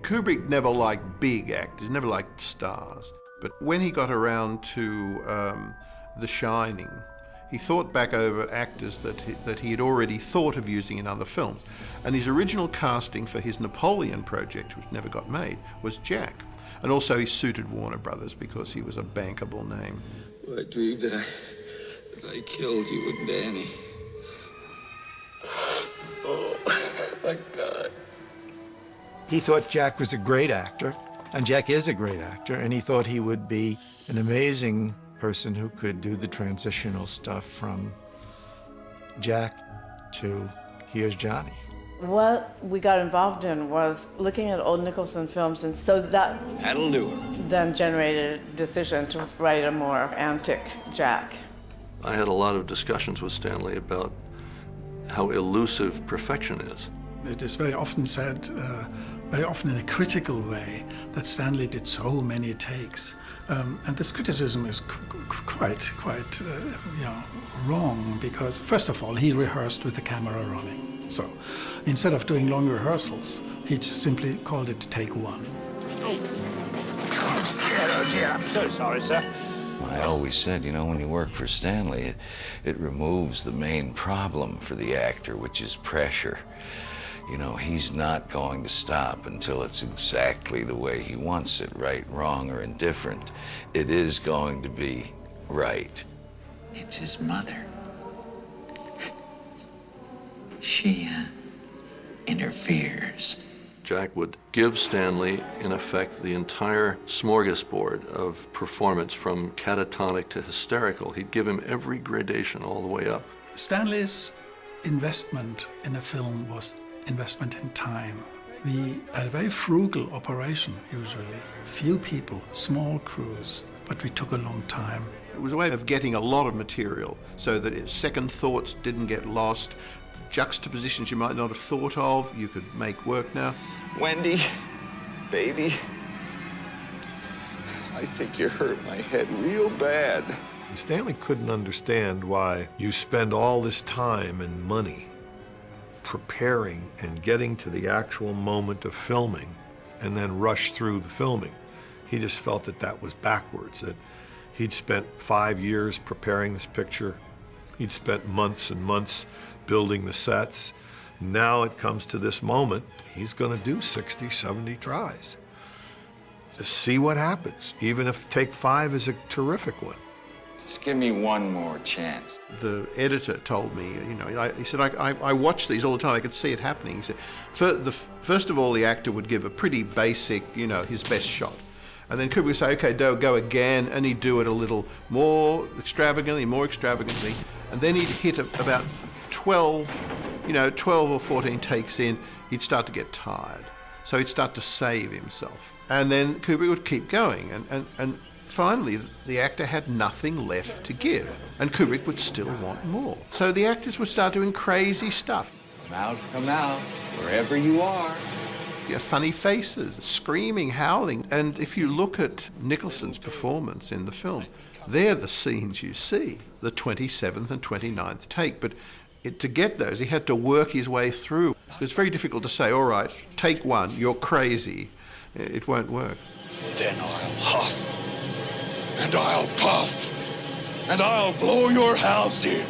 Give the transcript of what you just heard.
Kubrick never liked big actors, never liked stars. But when he got around to The Shining, he thought back over actors that he had already thought of using in other films. And his original casting for his Napoleon project, which never got made, was Jack. And also he suited Warner Brothers because he was a bankable name. I dreamed that I killed you and Danny. Oh, my God. He thought Jack was a great actor, and Jack is a great actor, and he thought he would be an amazing person who could do the transitional stuff from Jack to here's Johnny. What we got involved in was looking at old Nicholson films, and so That'll do it. then generated a decision to write a more antic Jack. I had a lot of discussions with Stanley about how elusive perfection is. It is very often said, very often in a critical way, that Stanley did so many takes. And this criticism is quite wrong, because first of all, he rehearsed with the camera running. So instead of doing long rehearsals, he just simply called it take one. Oh dear, I'm so sorry, sir. I always said, you know, when you work for Stanley, it removes the main problem for the actor, which is pressure. You know, he's not going to stop until it's exactly the way he wants it, right, wrong, or indifferent. It is going to be right. It's his mother. She interferes. Jack would give Stanley, in effect, the entire smorgasbord of performance from catatonic to hysterical. He'd give him every gradation all the way up. Stanley's investment in a film was investment in time. We had a very frugal operation, usually. Few people, small crews, but we took a long time. It was a way of getting a lot of material so that his second thoughts didn't get lost. Juxtapositions you might not have thought of, you could make work now. Wendy, baby, I think you hurt my head real bad. Stanley couldn't understand why you spend all this time and money preparing and getting to the actual moment of filming and then rush through the filming. He just felt that that was backwards, that he'd spent 5 years preparing this picture. He'd spent months and months building the sets. And now it comes to this moment, he's gonna do 60, 70 tries. Just see what happens, even if take 5 is a terrific one. Just give me one more chance. The editor told me, you know, he said, I watch these all the time, I could see it happening. He said, first of all, the actor would give a pretty basic, you know, his best shot. And then Kubrick would say, okay, go again, and he'd do it a little more extravagantly, and then he'd hit about 12 or 14 takes in, he'd start to get tired. So he'd start to save himself. And then Kubrick would keep going, and finally, the actor had nothing left to give, and Kubrick would still want more. So the actors would start doing crazy stuff. Come out, wherever you are. You know, funny faces, screaming, howling. And if you look at Nicholson's performance in the film, they're the scenes you see, the 27th and 29th take. But to get those, he had to work his way through. It's very difficult to say, all right, take one, you're crazy. It won't work. Then I'll huff, and I'll puff, and I'll blow your house in.